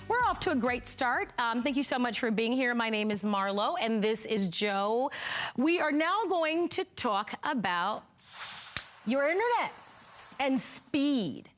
We're off to a great start. Thank you so much for being here. My name is Marlo, and this is Joe. We are now going to talk about your internet and speed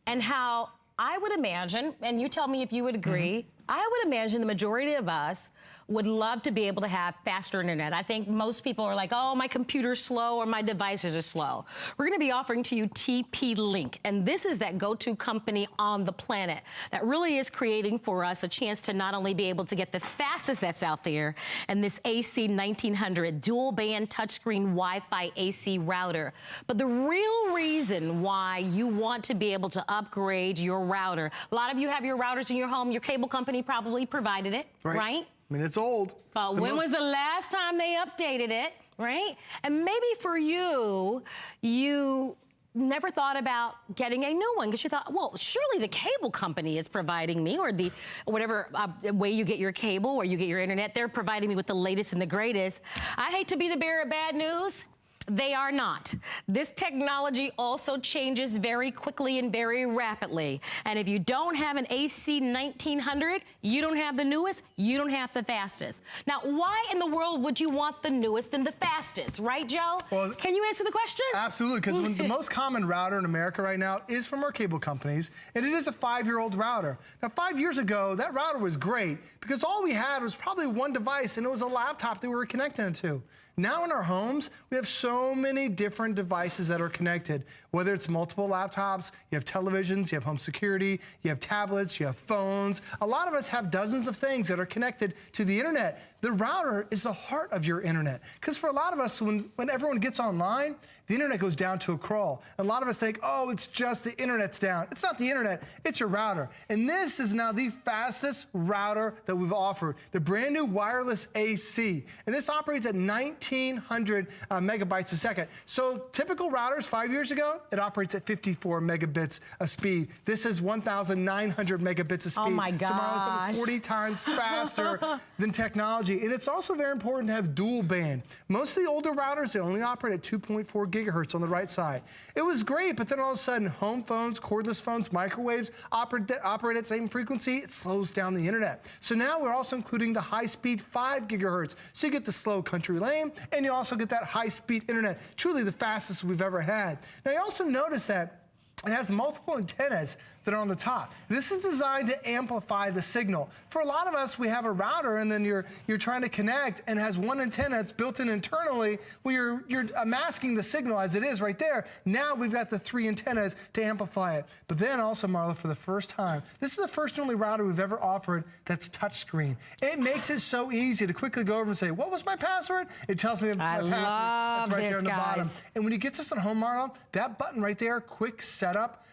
and how I would imagine, and you tell me if you would agree, I would imagine the majority of us would love to be able to have faster internet. I think most people are like, oh, my computer's slow or my devices are slow. We're gonna be offering to you TP-LINK, and this is that go-to company on the planet that really is creating for us a chance to not only be able to get the fastest that's out there and this AC1900 dual band touchscreen Wi-Fi AC router, but the real reason why you want to be able to upgrade your router, a lot of you have your routers in your home, your cable company probably provided it, right? I mean, it's old. But when was the last time they updated it, right? And maybe for you, you never thought about getting a new one because you thought, well, surely the cable company is providing me, or the whatever way you get your cable or you get your internet, they're providing me with the latest and the greatest. I hate to be the bearer of bad news. They are not. This technology also changes very quickly and very rapidly. And if you don't have an AC1900, you don't have the newest, you don't have the fastest. Now, why in the world would you want the newest and the fastest, right, Joe? Well, can you answer the question? Absolutely, because the most common router in America right now is from our cable companies, and it is a 5-year-old router. Now, 5 years ago, that router was great because all we had was probably one device, and it was a laptop that we were connecting it to. Now in our homes, we have so many different devices that are connected, whether it's multiple laptops, you have televisions, you have home security, you have tablets, you have phones. A lot of us have dozens of things that are connected to the internet. The router is the heart of your internet. Because for a lot of us, when everyone gets online, the internet goes down to a crawl. A lot of us think, oh, it's just the internet's down. It's not the internet, it's your router. And this is now the fastest router that we've offered, the brand new wireless AC. And this operates at 1900 megabytes a second. So typical routers 5 years ago, it operates at 54 megabits of speed. This is 1,900 megabits of speed. Oh my gosh. So Marla, it's almost 40 times faster than technology. And it's also very important to have dual band. Most of the older routers, they only operate at 2.4 gigahertz on the right side. It was great, but then all of a sudden, home phones, cordless phones, microwaves operate at the same frequency. It slows down the internet. So now we're also including the high-speed 5 gigahertz. So you get the slow country lane, and you also get that high-speed internet. Truly the fastest we've ever had. Now you also notice that it has multiple antennas that are on the top. This is designed to amplify the signal. For a lot of us, we have a router and then you're trying to connect and has one antenna that's built in internally where you're masking the signal as it is right there. Now we've got the 3 antennas to amplify it. But then also, Marla, for the first time, this is the first and only router we've ever offered that's touchscreen. It makes it so easy to quickly go over and say, what was my password? It tells me my password. That's right there on the bottom. And when you get this at home, Marla, that button right there, quick setup,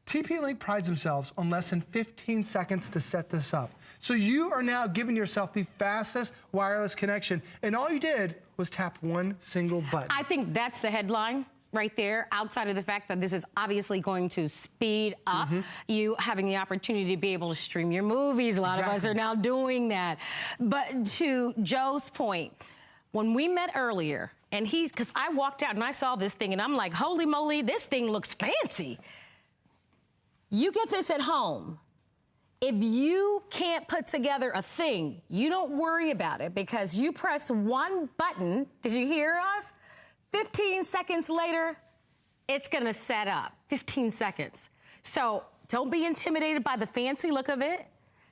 TP-LINK prides themselves on less than 15 seconds to set this up. So you are now giving yourself the fastest wireless connection, and all you did was tap one single button. I think that's the headline right there, outside of the fact that this is obviously going to speed up you having the opportunity to be able to stream your movies. A lot of us are now doing that. But to Joe's point, when we met earlier, and because I walked out and I saw this thing and I'm like, holy moly, this thing looks fancy. You get this at home. If you can't put together a thing, you don't worry about it because you press one button. Did you hear us? 15 seconds later, it's gonna set up. 15 seconds. So don't be intimidated by the fancy look of it.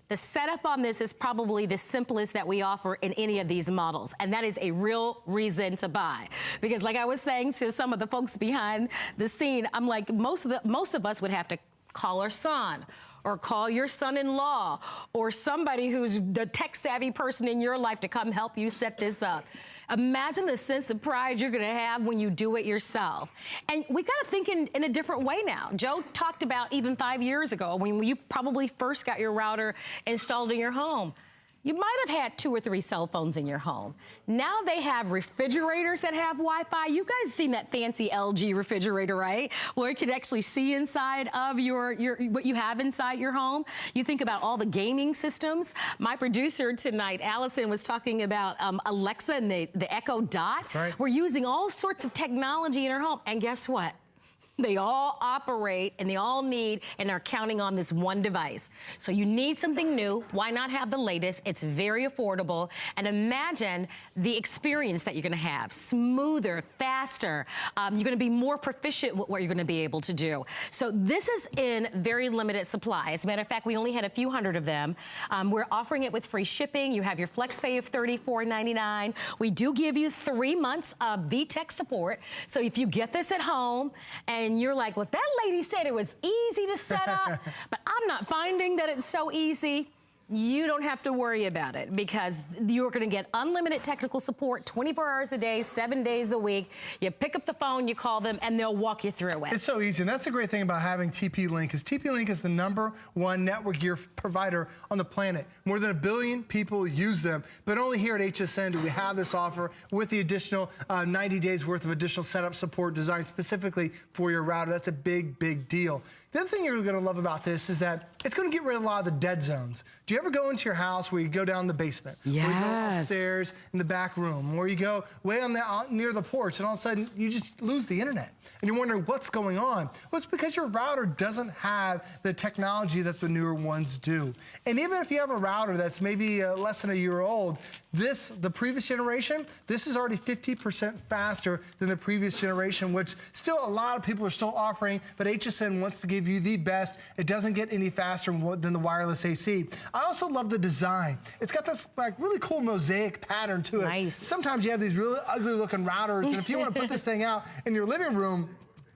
The setup on this is probably the simplest that we offer in any of these models, and that is a real reason to buy. Because like I was saying to some of the folks behind the scene, I'm like, most of us would have to call our son, or call your son-in-law, or somebody who's the tech-savvy person in your life to come help you set this up. Imagine the sense of pride you're gonna have when you do it yourself. And we gotta think in a different way now. Joe talked about even 5 years ago, when you probably first got your router installed in your home. You might have had 2 or 3 cell phones in your home. Now they have refrigerators that have Wi-Fi. You guys seen that fancy LG refrigerator, right? Where it can actually see inside of what you have inside your home. You think about all the gaming systems. My producer tonight, Allison, was talking about Alexa and the Echo Dot. Right. We're using all sorts of technology in our home. And guess what? They all operate and they all need and are counting on this one device. So you need something new. Why not have the latest? It's very affordable. And imagine the experience that you're going to have. Smoother, faster. You're going to be more proficient with what you're going to be able to do. So this is in very limited supply. As a matter of fact, we only had a few hundred of them. We're offering it with free shipping. You have your FlexPay of $34.99. We do give you 3 months of VTech support. So if you get this at home and you're like, well, that lady said it was easy to set up, but I'm not finding that it's so easy. You don't have to worry about it because you're going to get unlimited technical support 24 hours a day, 7 days a week. You pick up the phone, you call them, and they'll walk you through it. It's so easy, and that's the great thing about having TP-Link is TP-Link is the #1 network gear provider on the planet. More than 1 billion people use them, but only here at HSN do we have this offer with the additional 90 days worth of additional setup support designed specifically for your router. That's a big, big deal. The other thing you're going to love about this is that it's going to get rid of a lot of the dead zones. Do you ever go into your house where you go down the basement? Yes. Or you go upstairs in the back room, or you go way on near the porch, and all of a sudden you just lose the internet, and you're wondering what's going on? Well, it's because your router doesn't have the technology that the newer ones do. And even if you have a router that's maybe less than a year old, the previous generation, this is already 50% faster than the previous generation, which still a lot of people are still offering, but HSN wants to give you the best. It doesn't get any faster than the wireless AC. I also love the design. It's got this like really cool mosaic pattern to it. Nice. Sometimes you have these really ugly looking routers, and if you want to put this thing out in your living room,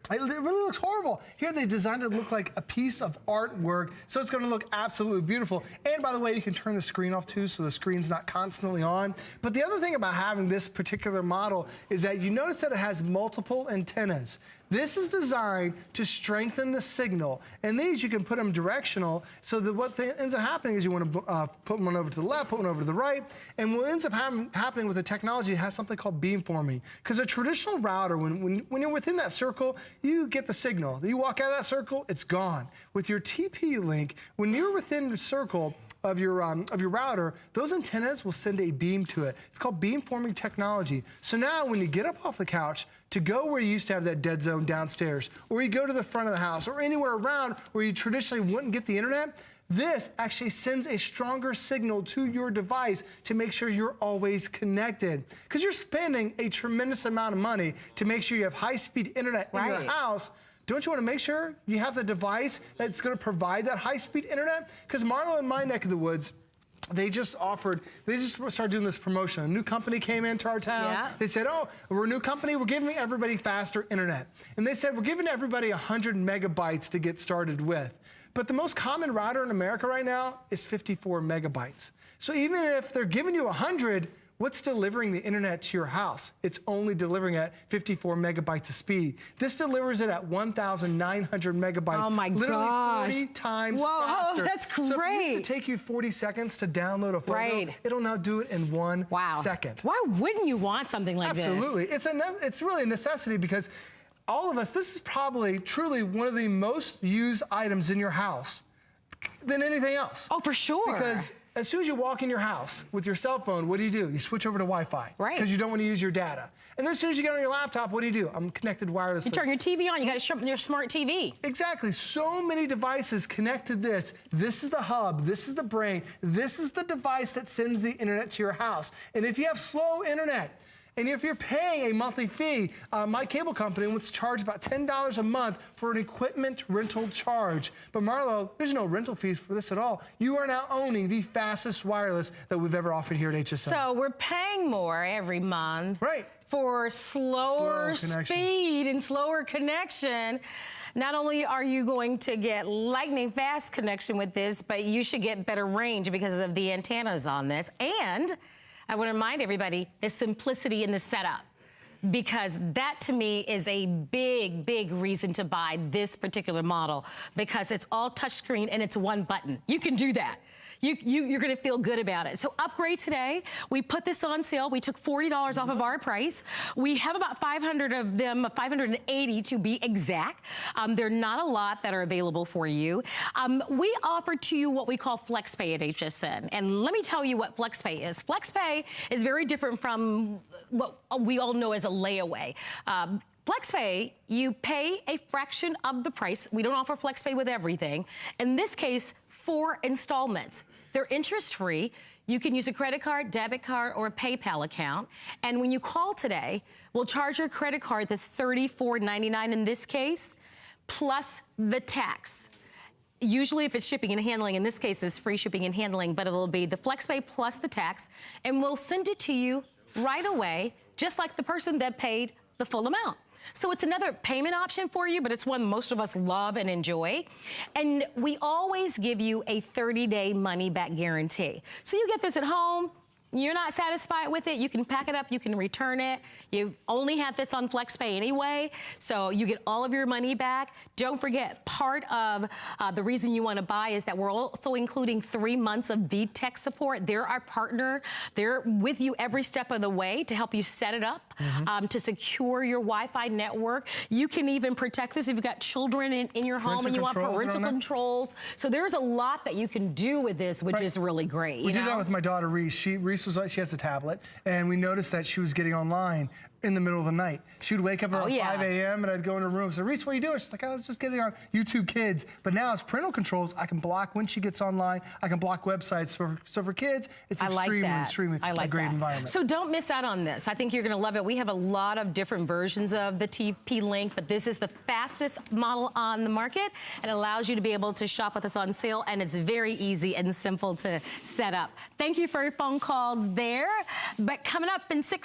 it really looks horrible. Here they designed it to look like a piece of artwork, so it's going to look absolutely beautiful. And by the way, you can turn the screen off too, so the screen's not constantly on. But the other thing about having this particular model is that you notice that it has multiple antennas. This is designed to strengthen the signal, and these you can put them directional, so that what ends up happening is you want to put one over to the left, put one over to the right, and what ends up happening with the technology, it has something called beamforming. Because a traditional router, when you're within that circle, you get the signal. You walk out of that circle, it's gone. With your TP-Link, when you're within the circle of your router, those antennas will send a beam to it. It's called beamforming technology. So now when you get up off the couch to go where you used to have that dead zone downstairs, or you go to the front of the house, or anywhere around where you traditionally wouldn't get the internet, this actually sends a stronger signal to your device to make sure you're always connected. Because you're spending a tremendous amount of money to make sure you have high-speed internet in your house. Don't you want to make sure you have the device that's going to provide that high-speed internet? Because Marlo, in my neck of the woods, they just started doing this promotion. A new company came into our town. Yeah. They said, oh, we're a new company. We're giving everybody faster internet. And they said, we're giving everybody 100 megabytes to get started with. But the most common router in America right now is 54 megabytes. So even if they're giving you 100, what's delivering the internet to your house? It's only delivering at 54 megabytes of speed. This delivers it at 1,900 megabytes. Oh my gosh. Literally 40 times faster. That's great. So if it used to take you 40 seconds to download a photo, it'll now do it in 1 second. Why wouldn't you want something like this? Absolutely. It's really a necessity because all of us, this is probably truly one of the most used items in your house than anything else. Oh, for sure. Because as soon as you walk in your house with your cell phone, what do? You switch over to Wi-Fi. Right. Because you don't want to use your data. And then as soon as you get on your laptop, what do? I'm connected wirelessly. You turn your TV on, you got to show up your smart TV. Exactly. So many devices connect to this. This is the hub. This is the brain. This is the device that sends the internet to your house. And if you have slow internet, and if you're paying a monthly fee, my cable company wants to charge about $10 a month for an equipment rental charge. But Marlo, there's no rental fees for this at all. You are now owning the fastest wireless that we've ever offered here at HSN. So we're paying more every month for slower speed and slower connection. Not only are you going to get lightning fast connection with this, but you should get better range because of the antennas on this. And I want to remind everybody the simplicity in the setup, because that to me is a big, big reason to buy this particular model, because it's all touchscreen and it's one button. You can do that. You're going to feel good about it. So upgrade today. We put this on sale. We took $40 off of our price. We have about 500 of them, 580 to be exact. There are not a lot that are available for you. We offer to you what we call FlexPay at HSN. And let me tell you what FlexPay is. FlexPay is very different from what we all know as a layaway. FlexPay, you pay a fraction of the price. We don't offer FlexPay with everything. In this case, 4 installments. They're interest-free. You can use a credit card, debit card, or a PayPal account. And when you call today, we'll charge your credit card the $34.99 in this case, plus the tax. Usually if it's shipping and handling, in this case it's free shipping and handling, but it'll be the FlexPay plus the tax, and we'll send it to you right away, just like the person that paid the full amount. So it's another payment option for you, but it's one most of us love and enjoy. And we always give you a 30-day money-back guarantee. So you get this at home, you're not satisfied with it, you can pack it up, you can return it. You only have this on FlexPay anyway, so you get all of your money back. Don't forget, part of the reason you want to buy is that we're also including 3 months of VTech support. They're our partner. They're with you every step of the way to help you set it up, to secure your Wi-Fi network. You can even protect this if you've got children in your home and you want parental controls. So there's a lot that you can do with this, which is really great. We did that with my daughter, Reese. Reese was like, she has a tablet, and we noticed that she was getting online in the middle of the night. She would wake up around 5 a.m. and I'd go in her room and say, Reese, what are you doing? She's like, I was just getting on YouTube Kids. But now as parental controls, I can block when she gets online. I can block websites. So for kids, it's extremely a great environment. So don't miss out on this. I think you're going to love it. We have a lot of different versions of the TP-Link, but this is the fastest model on the market. It allows you to be able to shop with us on sale, and it's very easy and simple to set up. Thank you for your phone calls there. But coming up in 6